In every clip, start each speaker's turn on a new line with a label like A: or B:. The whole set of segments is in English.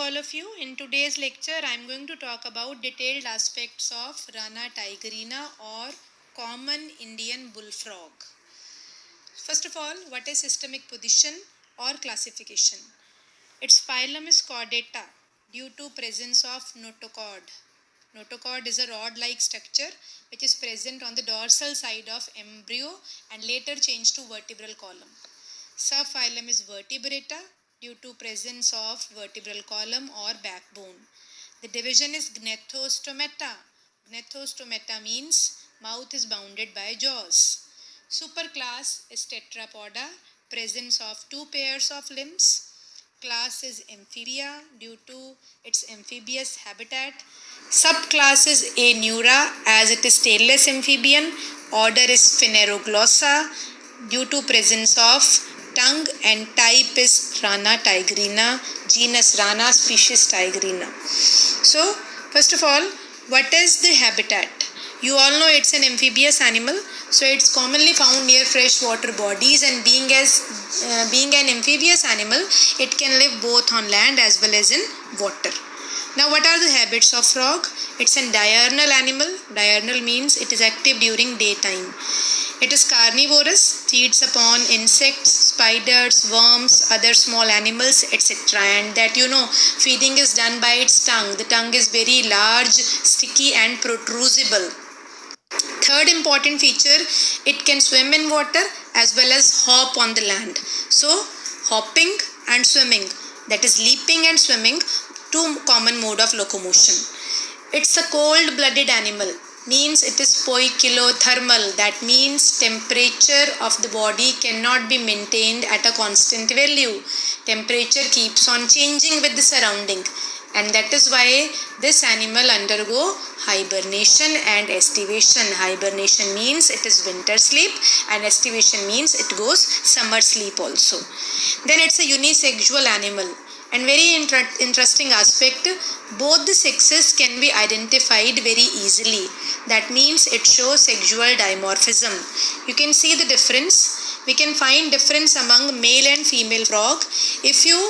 A: all of you. In today's lecture, I am going to talk about detailed aspects of Rana tigerina or common Indian bullfrog. First of all, what is systemic position or classification? Its phylum is Chordata due to presence of notochord. Notochord is a rod-like structure which is present on the dorsal side of embryo and later changed to vertebral column. Subphylum is Vertebrata due to presence of vertebral column or backbone. The division is Gnethostomata. Gnethostomata means mouth is bounded by jaws. Superclass is Tetrapoda, presence of two pairs of limbs. Class is Amphibia due to its amphibious habitat. Subclass is Aenura as it is tailless amphibian. Order is Phaneroglossa due to presence of tongue, and type is Rana tigerina, genus Rana, species Tigerina. So, first of all, what is the habitat? You all know it's an amphibious animal, so it's commonly found near freshwater bodies, and being an amphibious animal, it can live both on land as well as in water. Now, what are the habits of frog? It's a diurnal animal. Diurnal means it is active during daytime. It is carnivorous, feeds upon insects, spiders, worms, other small animals, etc. And that feeding is done by its tongue. The tongue is very large, sticky and protrusible. Third important feature, it can swim in water as well as hop on the land. So, hopping and swimming, that is leaping and swimming, two common mode of locomotion. It's a cold-blooded animal, means it is poikilothermal. That means temperature of the body cannot be maintained at a constant value. Temperature keeps on changing with the surrounding, and that is why this animal undergo hibernation and estivation. Hibernation means it is winter sleep, and estivation means it goes summer sleep also. Then it's a unisexual animal. And very interesting aspect, both the sexes can be identified very easily. That means it shows sexual dimorphism. You can see the difference. We can find difference among male and female frog. If you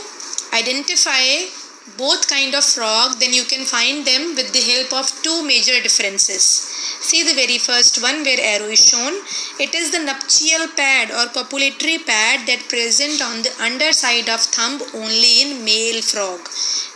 A: identify both kind of frog, then you can find them with the help of two major differences. See the very first one where arrow is shown. It is the nuptial pad or copulatory pad that present on the underside of thumb only in male frog.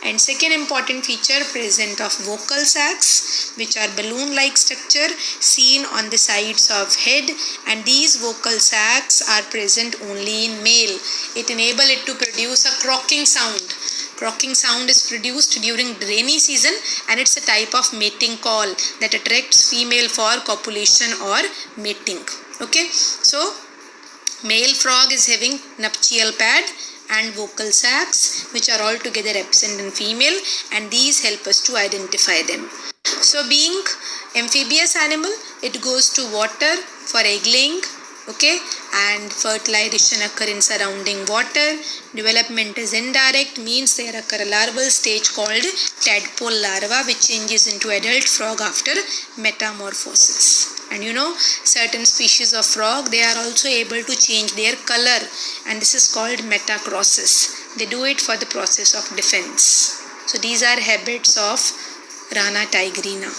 A: And second important feature, present of vocal sacs, which are balloon-like structure seen on the sides of head, and these vocal sacs are present only in male. It enable it to produce a croaking sound. Croaking sound is produced during rainy season, and it's a type of mating call that attracts female for copulation or mating. Okay, so male frog is having nuptial pad and vocal sacs, which are altogether absent in female, and these help us to identify them. So being amphibious animal, it goes to water for egg laying. Okay, and fertilization occur in surrounding water. Development is indirect, means there occur a larval stage called tadpole larva, which changes into adult frog after metamorphosis. And certain species of frog, they are also able to change their color, and this is called metacrosis. They do it for the process of defense. So these are habits of Rana tigerina.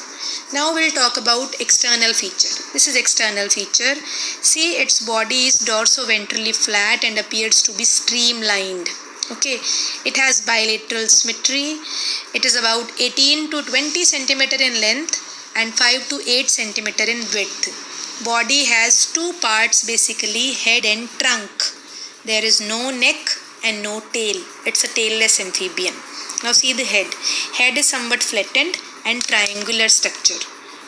A: Now we'll talk about external feature. This is external feature. See, its body is dorsoventrally flat and appears to be streamlined. Okay, it has bilateral symmetry. It is about 18 to 20 centimeter in length and 5 to 8 centimeter in width. Body has two parts basically, head and trunk. There is no neck and no tail. It's a tailless amphibian. Now see the head. Head is somewhat flattened and triangular structure.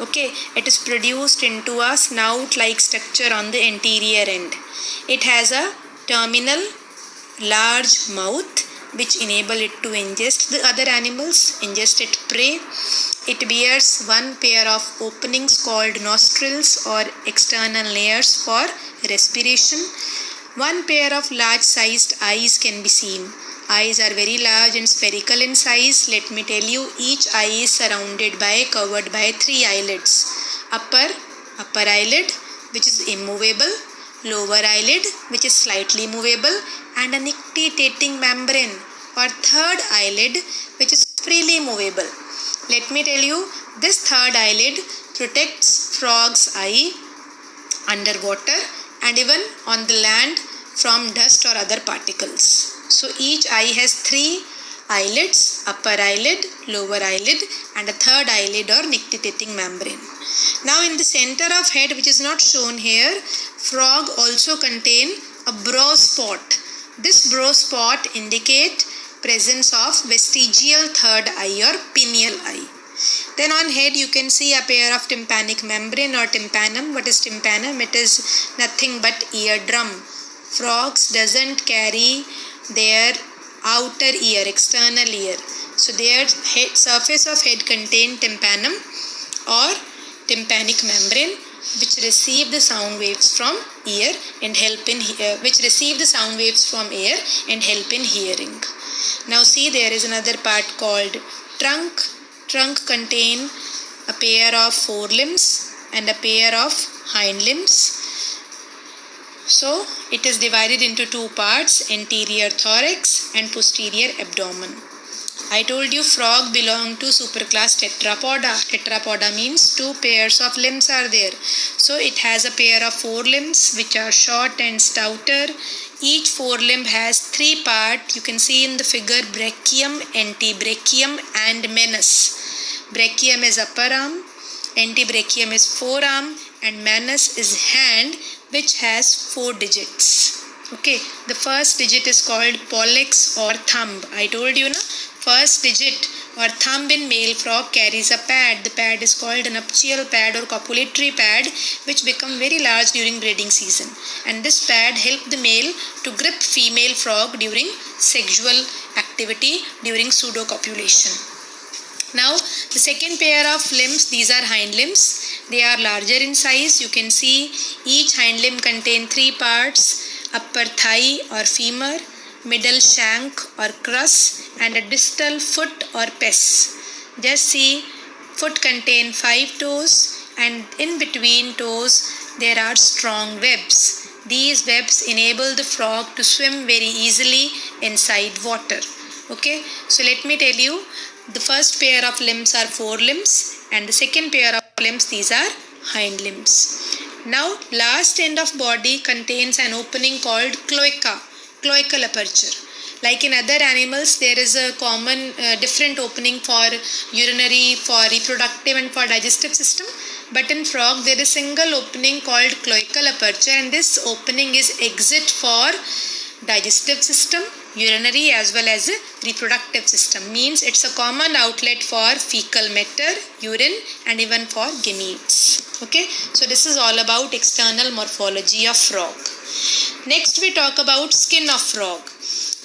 A: Okay, it is produced into a snout-like structure on the anterior end. It has a terminal large mouth which enable it to ingest the other animals, ingest its prey. It bears one pair of openings called nostrils or external layers for respiration. One pair of large-sized eyes can be seen. Eyes are very large and spherical in size. Let me tell you, each eye is covered by three eyelids. Upper eyelid, which is immovable, lower eyelid, which is slightly movable, and a nictitating membrane, or third eyelid which is freely movable. Let me tell you, this third eyelid protects frog's eye underwater and even on the land from dust or other particles. So each eye has 3 eyelids, upper eyelid, lower eyelid and a third eyelid or nictitating membrane. Now in the center of head, which is not shown here, frog also contain a brow spot. This brow spot indicate presence of vestigial third eye or pineal eye. Then on head you can see a pair of tympanic membrane or tympanum. What is tympanum? It is nothing but eardrum. Frogs doesn't carry their outer ear, external ear. So their head, surface of head contain tympanum or tympanic membrane, which receive the sound waves from ear and help in hearing. Now see, there is another part called trunk. Trunk contain a pair of forelimbs and a pair of hind limbs. So it is divided into 2 parts, anterior thorax and posterior abdomen. I told you frog belong to superclass Tetrapoda. Tetrapoda means 2 pairs of limbs are there. So it has a pair of forelimbs which are short and stouter. Each forelimb has 3 parts. You can see in the figure brachium, antebrachium and manus. Brachium is upper arm, antebrachium is forearm and manus is hand, which has 4 digits. Okay, the first digit is called pollex or thumb. I told you na, first digit or thumb in male frog carries a pad. The pad is called a nuptial pad or copulatory pad, which become very large during breeding season. And this pad help the male to grip female frog during sexual activity during pseudocopulation. Now the second pair of limbs, these are hind limbs. They are larger in size. You can see each hind limb contain 3 parts, upper thigh or femur, middle shank or crus and a distal foot or pes. Just see, foot contain 5 toes and in between toes there are strong webs. These webs enable the frog to swim very easily inside water. Okay, so let me tell you, the first pair of limbs are forelimbs and the second pair of limbs, these are hind limbs. Now last end of body contains an opening called cloaca, cloacal aperture. Like in other animals, there is a common different opening for urinary, for reproductive and for digestive system. But in frog there is single opening called cloacal aperture, and this opening is exit for digestive system, urinary as well as reproductive system. Means it's a common outlet for fecal matter, urine and even for gametes. Okay, so this is all about external morphology of frog. Next we talk about skin of frog.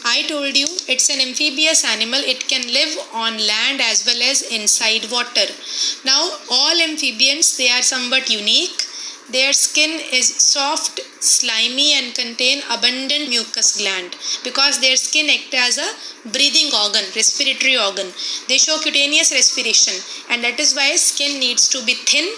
A: I told you it's an amphibious animal. It can live on land as well as inside water. Now all amphibians, they are somewhat unique. Their skin is soft, slimy and contain abundant mucus gland because their skin acts as a breathing organ, respiratory organ. They show cutaneous respiration, and that is why skin needs to be thin,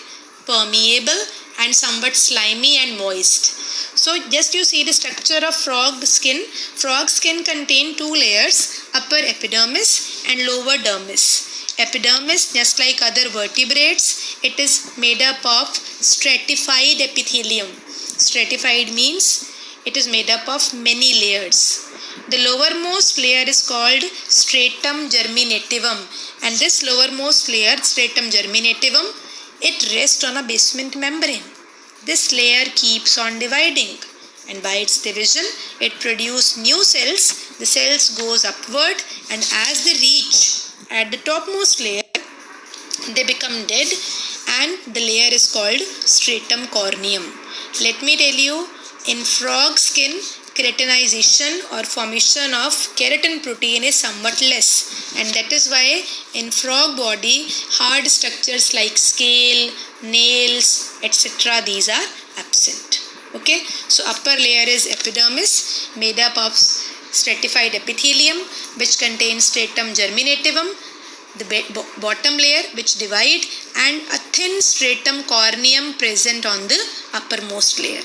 A: permeable and somewhat slimy and moist. So just you see the structure of frog skin. Frog skin contain 2 layers, upper epidermis and lower dermis. Epidermis, just like other vertebrates, it is made up of stratified epithelium. Stratified means it is made up of many layers. The lowermost layer is called stratum germinativum, and this lowermost layer, stratum germinativum, it rests on a basement membrane. This layer keeps on dividing, and by its division it produces new cells. The cells goes upward, and as they reach at the topmost layer, they become dead, and the layer is called stratum corneum. Let me tell you, in frog skin, keratinization or formation of keratin protein is somewhat less, and that is why in frog body hard structures like scale, nails, etc., these are absent. Okay, so upper layer is epidermis made up of stratified epithelium which contains stratum germinativum, the bottom layer which divide, and a thin stratum corneum present on the uppermost layer.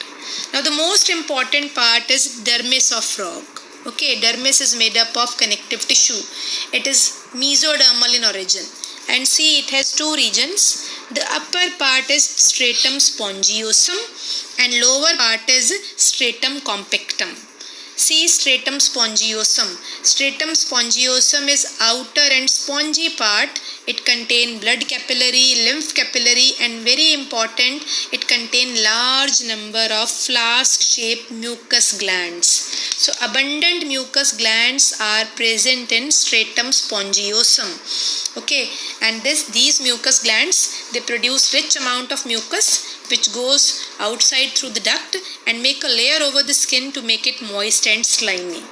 A: Now the most important part is dermis of frog. Okay, dermis is made up of connective tissue. It is mesodermal in origin. And see, it has two regions. The upper part is stratum spongiosum and lower part is stratum compactum. See stratum spongiosum. Stratum spongiosum is outer and spongy part. It contains blood capillary, lymph capillary, and very important, it contains large number of flask-shaped mucus glands. So abundant mucus glands are present in stratum spongiosum. Okay, and these mucus glands, they produce rich amount of mucus which goes outside through the duct and make a layer over the skin to make it moist and slimy.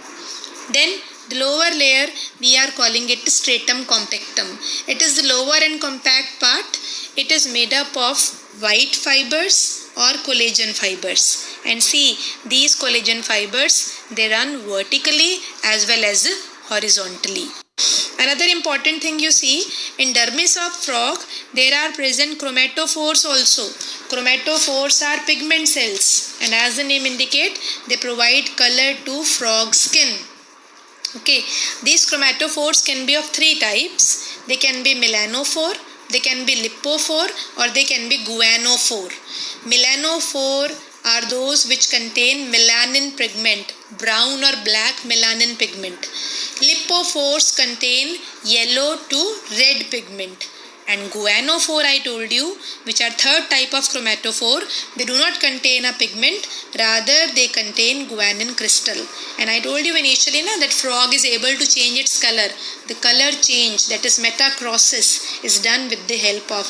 A: Then the lower layer, we are calling it stratum compactum. It is the lower and compact part. It is made up of white fibers or collagen fibers. And see, these collagen fibers, they run vertically as well as horizontally. Another important thing you see, in dermis of frog, there are present chromatophores also. Chromatophores are pigment cells, and as the name indicate, they provide color to frog skin. Okay, these chromatophores can be of three types. They can be melanophore, they can be lipophore, or they can be guanophore. Melanophore are those which contain melanin pigment, brown or black melanin pigment. Lipophores contain yellow to red pigment. And guanophore, I told you, which are third type of chromatophore, they do not contain a pigment, rather they contain guanine crystal. And I told you initially that frog is able to change its color. The color change, that is metacrosis, is done with the help of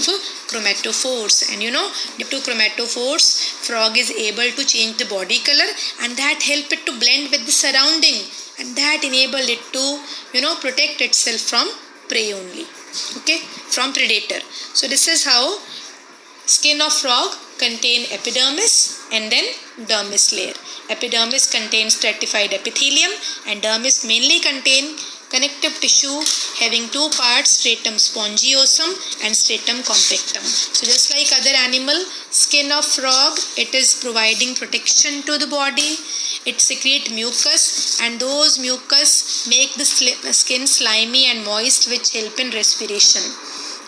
A: chromatophores. And due to chromatophores, frog is able to change the body color, and that help it to blend with the surrounding, and that enable it to protect itself from prey only. Okay, from predator. So this is how skin of frog contain epidermis and then dermis layer. Epidermis contains stratified epithelium and dermis mainly contain connective tissue having two parts, stratum spongiosum and stratum compactum. So just like other animal, skin of frog, it is providing protection to the body. It secretes mucus, and those mucus make the skin slimy and moist, which help in respiration.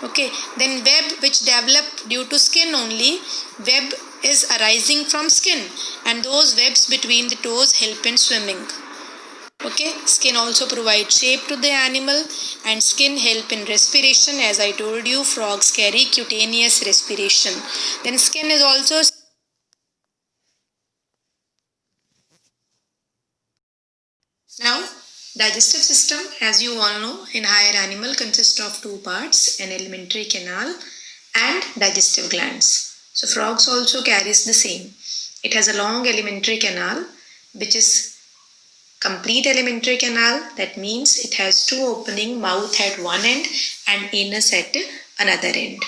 A: Okay, then web which develop due to skin only, web is arising from skin, and those webs between the toes help in swimming. Okay, skin also provides shape to the animal, and skin help in respiration. As I told you, frogs carry cutaneous respiration. Then skin is also now digestive system, as you all know, in higher animal consists of two parts, an alimentary canal and digestive glands. So frogs also carries the same. It has a long alimentary canal, which is complete alimentary canal. That means it has two opening, mouth at one end and anus at another end.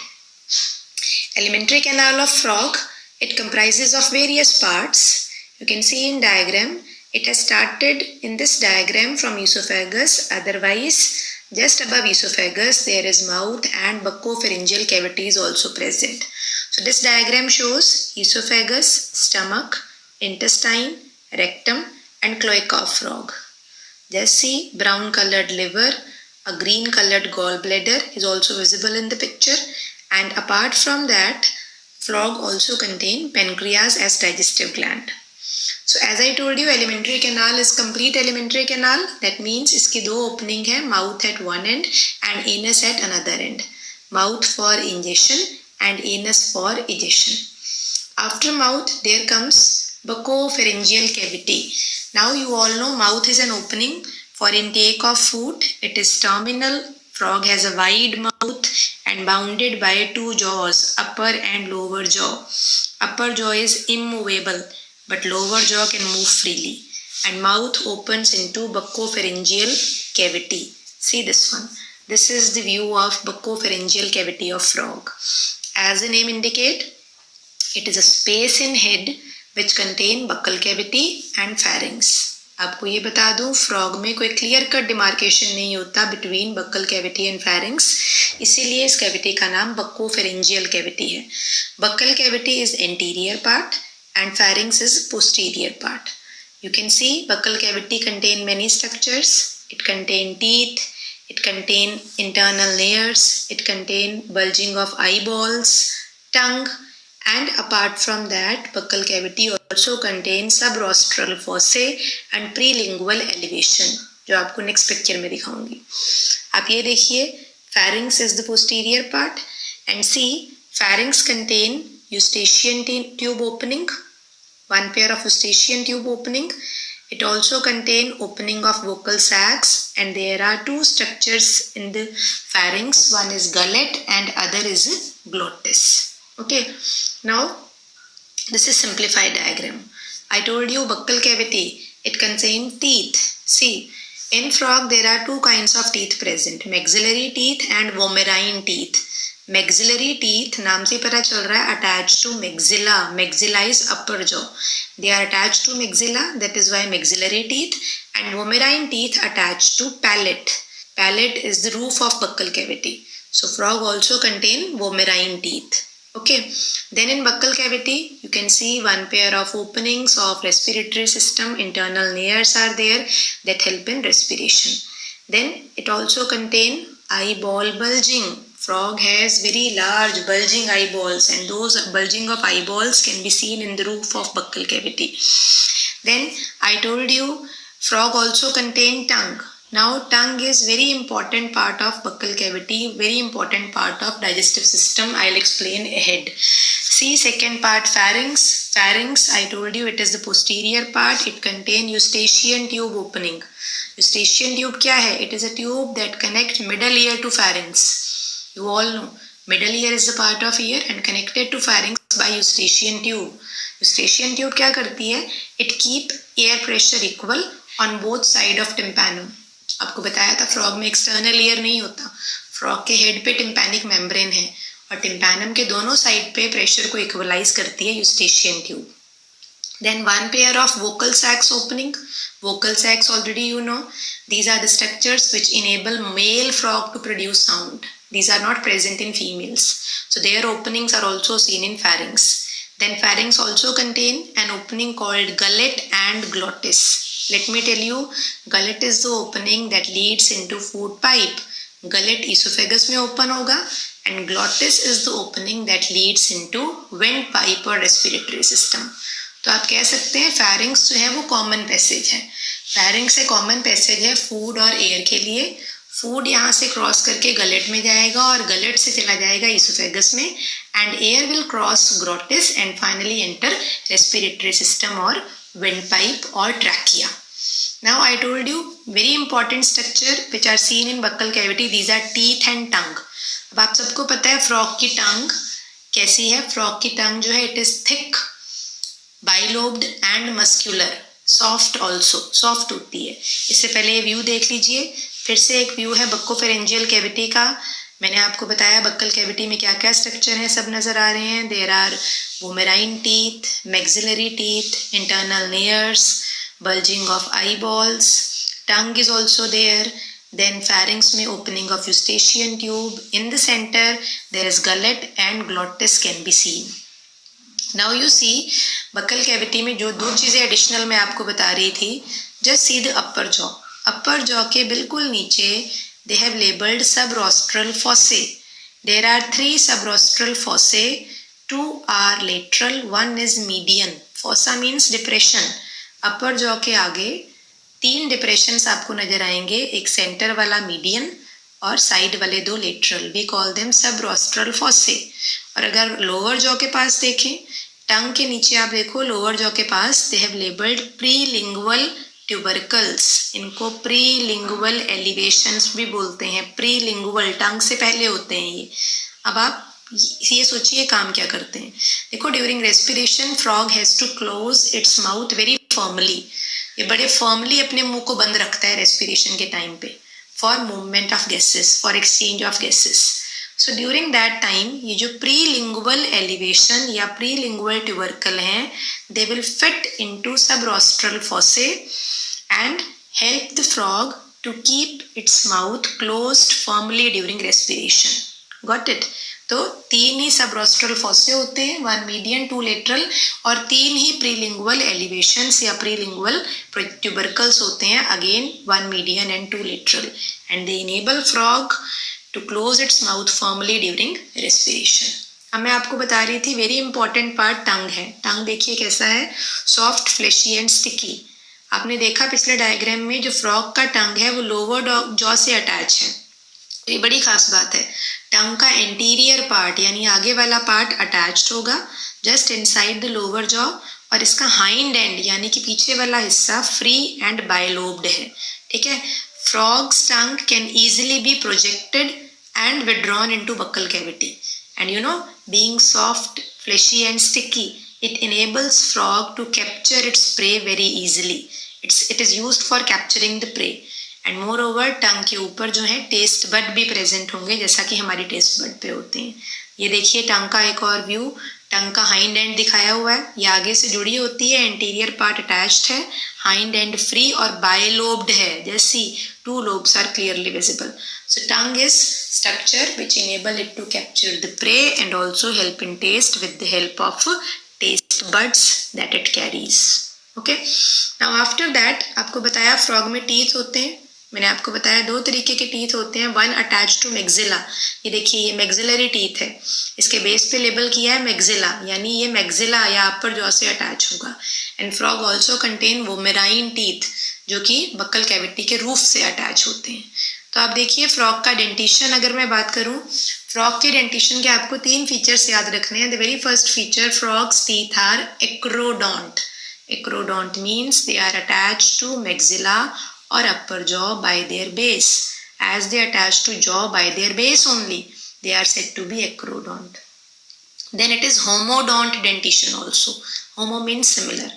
A: Alimentary canal of frog, it comprises of various parts. You can see in diagram, it has started in this diagram from esophagus. Otherwise, just above esophagus, there is mouth and buccopharyngeal cavity is also present. So this diagram shows esophagus, stomach, intestine, rectum and cloaca of frog. Just see, brown colored liver, a green colored gallbladder is also visible in the picture, and apart from that, frog also contain pancreas as digestive gland. So as I told you, alimentary canal is complete alimentary canal. That means iski do opening hai, mouth at one end and anus at another end. Mouth for ingestion and anus for egestion. After mouth, there comes buccopharyngeal cavity. Now you all know mouth is an opening for intake of food. It is terminal. Frog has a wide mouth and bounded by two jaws, upper and lower jaw. Upper jaw is immovable, but lower jaw can move freely. And mouth opens into buccopharyngeal cavity. See this one. This is the view of buccopharyngeal cavity of frog. As the name indicate, it is a space in head which contain buccal cavity and pharynx. आपको ये बता दूं, frog में कोई clear cut demarcation नहीं होता between buccal cavity and फैरिंग्स, इसीलिए इस कैविटी का नाम बक्कोफेरेंजियल कैविटी है. Buccal cavity is anterior part and फैरिंग्स is posterior part. You can see buccal cavity contain many structures. It contain teeth, it contain internal layers, it contain bulging of eyeballs, tongue, and apart from that, buccal cavity also contains subrostral fossae and prelingual elevation, जो आपको next picture में दिखाऊंगी. आप ये देखिए, pharynx is the posterior part, and see, pharynx contain eustachian tube opening, one pair of eustachian tube opening. It also contain opening of vocal sacs, and there are two structures in the pharynx. One is gullet and other is glottis. Okay, now this is simplified diagram. I told you buccal cavity, it contains teeth. See, in frog there are two kinds of teeth present, maxillary teeth and vomerine teeth. Maxillary teeth नाम से पता चल रहा है attached to maxilla. Maxilla is upper jaw. They are attached to maxilla, that is why maxillary teeth, and vomerine teeth attached to palate. Palate is the roof of buccal cavity. So frog also contain vomerine teeth. Okay, then in buccal cavity you can see one pair of openings of respiratory system. Internal layers are there that help in respiration. Then it also contain eyeball bulging. Frog has very large bulging eyeballs, and those bulging of eyeballs can be seen in the roof of buccal cavity. Then I told you frog also contain tongue. Now tongue is very important part of buccal cavity, very important part of digestive system. I'll explain ahead. See second part, pharynx. Pharynx, I told you it is the posterior part. It contain eustachian tube opening. Eustachian tube क्या है? It is a tube that connects middle ear to pharynx. You all know middle ear is the part of ear and connected to pharynx by eustachian tube. Eustachian tube क्या करती है? It keep air pressure equal on both side of tympanum. आपको बताया था frog में external ear नहीं होता. Frog के हेड पे टिम्पैनिक मेम्ब्रेन है और टिम्पैनम के दोनों साइड पे प्रेशर को इक्वलाइज करती है Eustachian tube. Then one pair of vocal sacs opening. Vocal sacs already you know. These are the structures which enable male frog to produce sound. These are not present in females. So their openings are also seen in pharynx. Then pharynx also contain an opening called gullet and glottis. Let me tell you, gullet is the opening that leads into food pipe. Gullet esophagus में open होगा and glottis is the opening that leads into windpipe or respiratory system. तो आप कह सकते हैं pharynx जो है वो common passage है. pharynx एक common passage है food और air के लिए. फूड यहाँ से क्रॉस करके गलेट में जाएगा और गलेट से चला जाएगा इसोफेगस में, and air will cross glottis and finally enter respiratory system और विंड पाइप और trachea. Now I told you very important structure which are seen in buccal cavity, these are teeth and tongue. अब आप सबको पता है frog की टंग कैसी है. फ्रॉग की टंग जो है it is thick, bilobed and muscular, soft also, soft होती है. इससे पहले व्यू देख लीजिए. फिर से एक व्यू है बक्कोफेरेंजियल कैविटी का. मैंने आपको बताया बक्कल कैविटी में क्या क्या स्ट्रक्चर है, सब नजर आ रहे हैं. There are vomerine teeth, maxillary teeth, internal layers, bulging of eyeballs, tongue is also there. Then pharynx में opening of eustachian tube. In the center there is gullet and glottis can be seen. Now you see buccal cavity में जो दो चीजें additional मैं आपको बता रही थी. Just see the upper jaw. Upper jaw के बिल्कुल नीचे they have labeled subrostral fossae. There are 3 subrostral fossae. 2 are lateral, 1 is median. Fossa means depression. Upper jaw के आगे 3 डिप्रेशंस आपको नजर आएंगे, एक सेंटर वाला मीडियन और साइड वाले 2 lateral. We call them subrostral fossae. और अगर लोअर जॉ के पास देखें, टंग के नीचे आप देखो लोअर जॉ के पास दे हैव लेबल्ड प्रीलिंगुअल ट्यूबरकल्स. इनको प्रीलिंगुअल एलिवेशंस भी बोलते हैं. प्रीलिंगुअल टंग से पहले होते हैं ये. अब आप ये सोचिए काम क्या करते हैं. देखो during respiration frog has to close its mouth very firmly. ये बड़े फर्मली अपने मुंह को बंद रखता है रेस्पिरेशन के टाइम पे, for movement of gases, for exchange of gases. So during that time ये जो प्रीलिंगुअल एलिवेशन या प्रीलिंगुअल ट्यूबरकल हैं, they will fit into subrostral fossae and help the frog to keep its mouth closed firmly during respiration. Got it. तो 3 ही सबरोस्ट्रल Fosse होते हैं, 1 median 2 lateral, और 3 ही प्रीलिंगुअल elevations या प्रीलिंगुअल tubercles होते हैं, again 1 median and 2 lateral, and they enable frog to close its mouth firmly during respiration. अब मैं आपको बता रही थी वेरी इंपॉर्टेंट पार्ट टंग है. टंग देखिए कैसा है, सॉफ्ट, फ्लेशी एंड स्टिकी. आपने देखा पिछले डायग्राम में जो फ्रॉग का टंग है वो लोअर जॉ से अटैच है. तो ये बड़ी खास बात है. टंग का एंटीरियर पार्ट यानी आगे वाला पार्ट अटैच्ड होगा just inside the lower jaw, और इसका हाइंड एंड यानी कि पीछे वाला हिस्सा फ्री एंड बायलोब्ड है. ठीक है. Frogs tongue can easily be projected and withdrawn into buccal cavity, and you know, being soft, fleshy and sticky, it enables frog to capture its prey very easily. It is used for capturing the prey. And moreover, टंग के ऊपर जो है taste bud भी present होंगे जैसा कि हमारी taste bud पे होते हैं. ये देखिए टंग का एक और व्यू. टंग का हाइंड एंड दिखाया हुआ है, ये आगे से जुड़ी होती है, एंटीरियर पार्ट अटैच्ड है, हाइंड एंड फ्री और बायलोब्ड है. जैसी 2 lobes are clearly visible. So tongue is structure which enable it to capture the prey and also help in taste with the help of taste buds that it carries. Okay. Now after that आपको बताया frog में teeth होते हैं. मैंने आपको बताया 2 तरीके के टीथ होते हैं. 1 अटैच टू मैक्सिला. ये देखिए ये मैक्सिलरी टीथ है, इसके बेस पे लेबल किया है मैक्सिला, यानी ये मैक्सिला या अपर जॉ से अटैच होगा. And frog also contain vomerine teeth जो कि बक्कल कैविटी के रूफ से अटैच होते हैं. तो आप देखिए फ्रॉग का डेंटिशन अगर मैं बात करूं, फ्रॉग के डेंटिशन के आपको 3 फीचर्स याद रखने हैं. The very first feature, frogs teeth are acrodont. Acrodont means they are attached to maxilla or upper jaw by their base. As they attach to jaw by their base only, they are said to be acrodont. Then it is homodont dentition also. Homo means similar.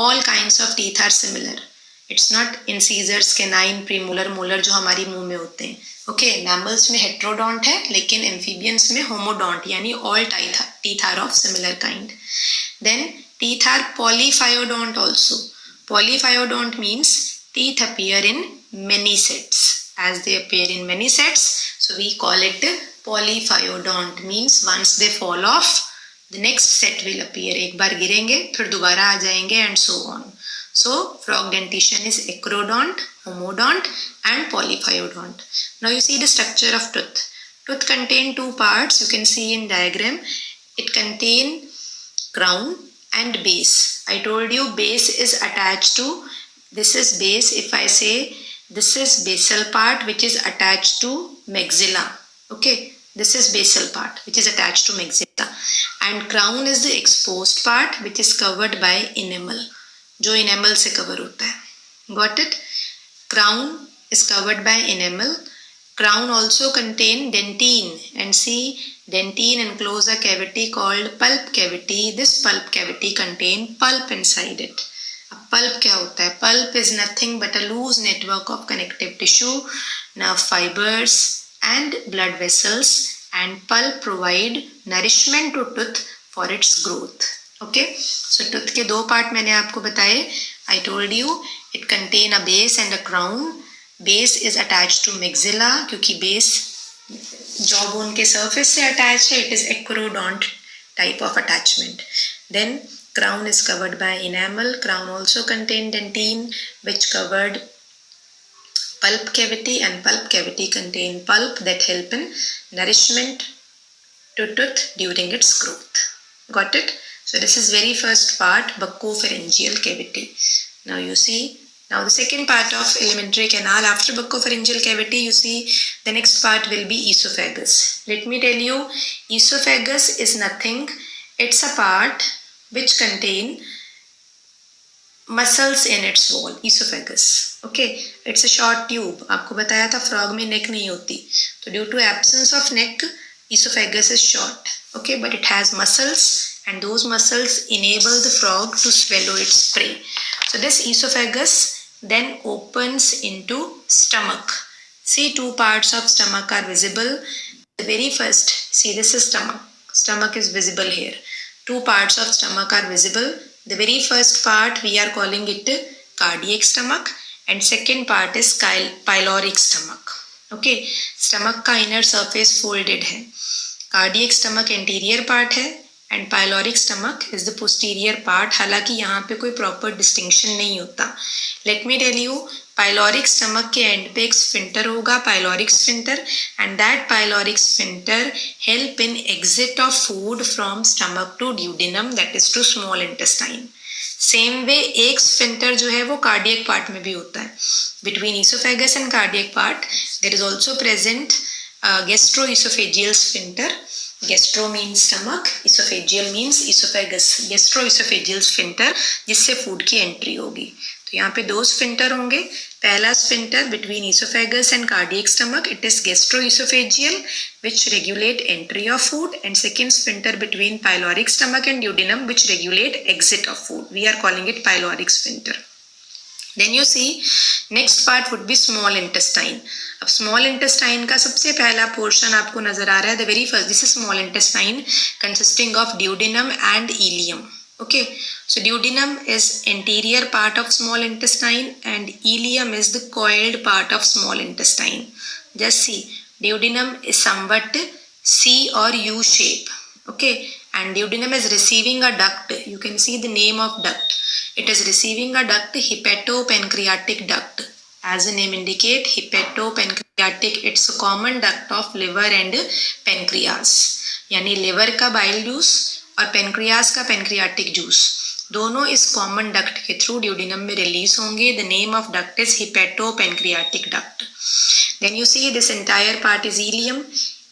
A: All kinds of teeth are similar. It's not incisors, canine, premolar, molar जो हमारी मुंह में होते हैं. Okay, mammals में heterodont है, लेकिन amphibians में homodont यानी all teeth are of similar kind. Then teeth are polyphyodont also. Polyphyodont means teeth appear in many sets. As they appear in many sets, so we call it polyphyodont. Means once they fall off, the next set will appear. एक बार गिरेंगे फिर दोबारा आ जाएंगे and so on. So frog dentition is acrodont, homodont and polyphyodont. Now you see the structure of tooth. Tooth contain 2 parts. You can see in diagram. It contain crown and base. I told you base is attached to, this is base. If I say this is basal part which is attached to maxilla. Okay, this is basal part which is attached to maxilla, and crown is the exposed part which is covered by enamel, जो enamel से cover होता है. Got it? Crown is covered by enamel. Crown also contain dentine, and see dentine enclose a cavity called pulp cavity. This pulp cavity contain pulp inside it. Pulp क्या होता है? Pulp is nothing but a loose network of connective tissue, nerve fibres and blood vessels, and pulp provide nourishment to tooth for its growth. Okay, so tooth के 2 part मैंने आपको बताए. I told you it contain a base and a crown. Base is attach to maxilla क्योंकि base jaw bone के surface से attach है. It is acrodont type of attachment. Then crown is covered by enamel. Crown also contained dentine which covered pulp cavity, and pulp cavity contain pulp that help in nourishment to tooth during its growth. Got it? So this is very first part, buccopharyngeal cavity. Now you see, now the second part of alimentary canal. After buccopharyngeal cavity, you see the next part will be esophagus. Let me tell you, esophagus is nothing. It's a part which contain muscles in its wall. Esophagus. Okay, it's a short tube. आपको बताया था frog में neck नहीं होती, तो due to absence of neck, esophagus is short. Okay, but it has muscles, and those muscles enable the frog to swallow its prey. So this esophagus then opens into stomach. See, 2 parts of stomach are visible. The very first, see, this is stomach. Stomach is visible here. 2 parts of stomach are visible. The very first part we are calling it cardiac stomach, and second part is pyloric stomach. Okay, stomach का inner surface folded है. Cardiac stomach anterior part है and pyloric stomach is the posterior part. हालांकि यहाँ पे कोई proper distinction नहीं होता. Let me tell you, pyloric stomach के एंड पे एक स्फिंक्टर होगा, pyloric sphincter, and that pyloric sphincter help in exit of food from stomach to duodenum, that is to small intestine. Same way एक sphincter जो है वो cardiac part में भी होता है. Between oesophagus and cardiac part there is also present gastroesophageal sphincter. Gastro means stomach, esophageal means esophagus. Gastroesophageal sphincter जिससे food की एंट्री होगी. तो यहाँ पे दो स्फिंक्टर होंगे. पहला sphincter between esophagus and cardiac stomach, it is gastroesophageal which regulate entry of food, and second sphincter between pyloric stomach and duodenum which regulate exit of food. We are calling it pyloric sphincter. Then you see next part would be small intestine. अब small intestine का सबसे पहला portion आपको नजर आ रहा है. The very first, this is small intestine consisting of duodenum and ileum. Okay, so duodenum is anterior part of small intestine and ileum is the coiled part of small intestine. Just see, duodenum is somewhat C or U shape. Okay, and duodenum is receiving a duct. You can see the name of duct. It is receiving a duct, hepatopancreatic duct. As the name indicate, hepatopancreatic, it's a common duct of liver and pancreas. यानी liver का bile juice और pancreas का pancreatic juice दोनों इस common duct के through duodenum में release होंगे. The name of duct is hepatopancreatic duct. Then you see this entire part is ileum.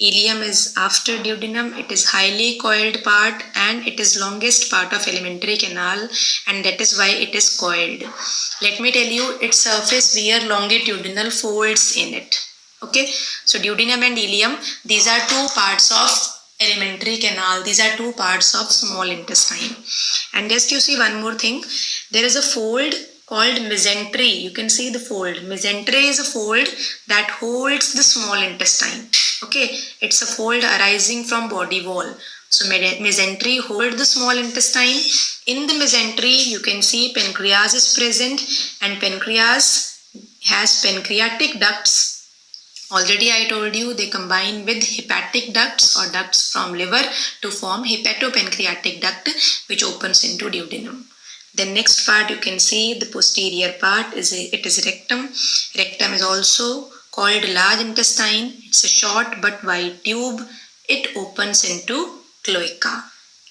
A: Ileum is after duodenum. It is highly coiled part and it is longest part of alimentary canal, and that is why it is coiled. Let me tell you, its surface bear longitudinal folds in it. Okay, so duodenum and ileum, these are two parts of alimentary canal. These are two parts of small intestine. And just you see one more thing, there is a fold called mesentery. You can see the fold. Mesentery is a fold that holds the small intestine. Okay, it's a fold arising from body wall. So mesentery hold the small intestine. In the mesentery, you can see pancreas is present, and pancreas has pancreatic ducts. Already I told you they combine with hepatic ducts or ducts from liver to form hepatopancreatic duct, which opens into duodenum. The next part you can see the posterior part is it is rectum. Rectum is also called large intestine. It's a short but wide tube. It opens into cloaca.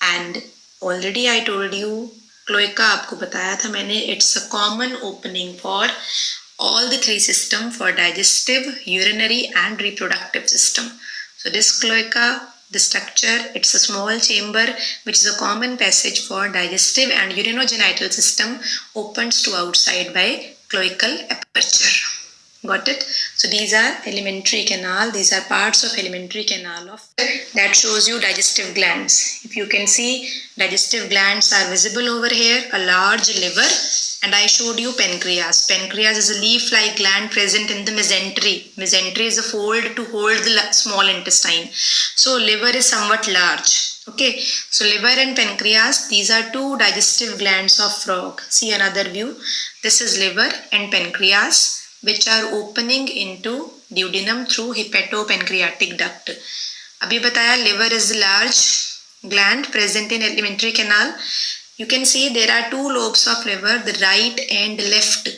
A: And already I told you, cloaca आपको बताया था मैंने, it's a common opening for all the three system, for digestive, urinary and reproductive system. So this cloaca, the structure, it's a small chamber which is a common passage for digestive and urinogenital system, opens to outside by cloacal aperture. Got it? So these are alimentary canal. These are parts of alimentary canal of that shows you digestive glands. If you can see, digestive glands are visible over here. A large liver, and I showed you pancreas. Pancreas is a leaf-like gland present in the mesentery. Mesentery is a fold to hold the small intestine. So liver is somewhat large. Okay, so liver and pancreas, these are two digestive glands of frog. See another view. This is liver and pancreas, which are opening into duodenum through hepatopancreatic duct. अभी बताया liver is the large gland present in alimentary canal. You can see there are two lobes of liver, the right and left.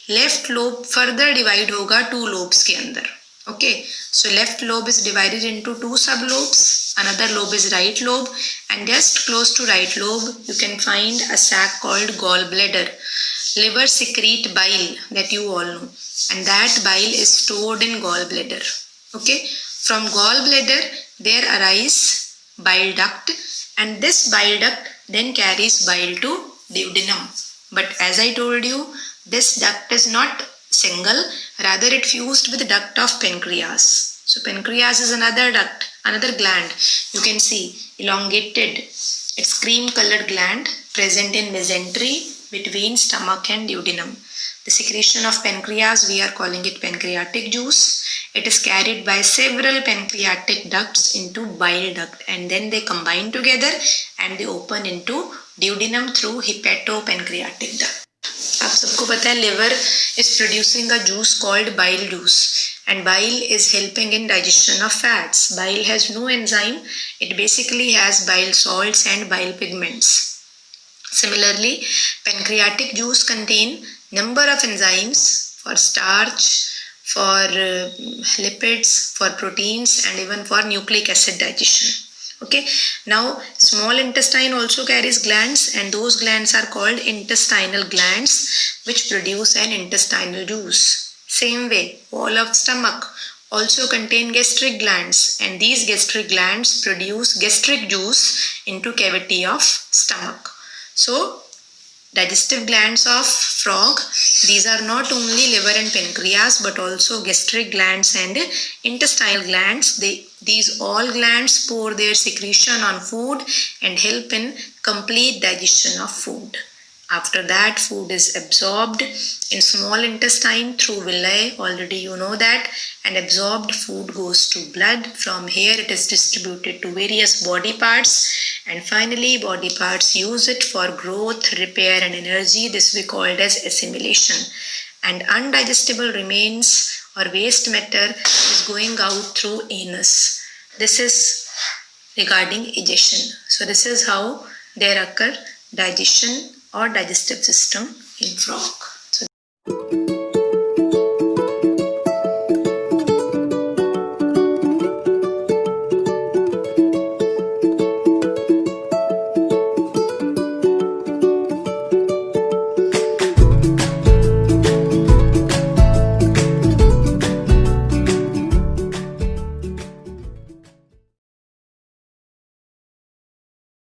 A: Left lobe further divide होगा two lobes के अंदर. Okay, so left lobe is divided into two sublobes. Another lobe is right lobe, and just close to right lobe you can find a sac called gallbladder. Liver secrete bile, that you all know, and that bile is stored in gallbladder. Okay, from gallbladder there arise bile duct, and this bile duct then carries bile to duodenum. But as I told you, this duct is not single, rather it fused with the duct of pancreas. So pancreas is another duct, another gland. You can see elongated, it's cream colored gland present in mesentery between stomach and duodenum. The secretion of pancreas, we are calling it pancreatic juice. It is carried by several pancreatic ducts into bile duct, and then they combine together and they open into duodenum through hepatopancreatic duct. आप सबको पता है liver is producing a juice called bile juice, and bile is helping in digestion of fats. Bile has no enzyme, it basically has bile salts and bile pigments. Similarly, pancreatic juice contain number of enzymes for starch, for lipids, for proteins, and even for nucleic acid digestion. Okay, now small intestine also carries glands, and those glands are called intestinal glands, which produce an intestinal juice. Same way, wall of stomach also contain gastric glands, and these gastric glands produce gastric juice into cavity of stomach. So digestive glands of frog, these are not only liver and pancreas but also gastric glands and intestinal glands. These all glands pour their secretion on food and help in complete digestion of food. After that, food is absorbed in small intestine through villi, already you know that, and absorbed food goes to blood. From here it is distributed to various body parts, and finally body parts use it for growth, repair and energy. This we called as assimilation. And undigestible remains or waste matter is going out through anus. This is regarding digestion. So this is how there occur digestion or digestive system in frog.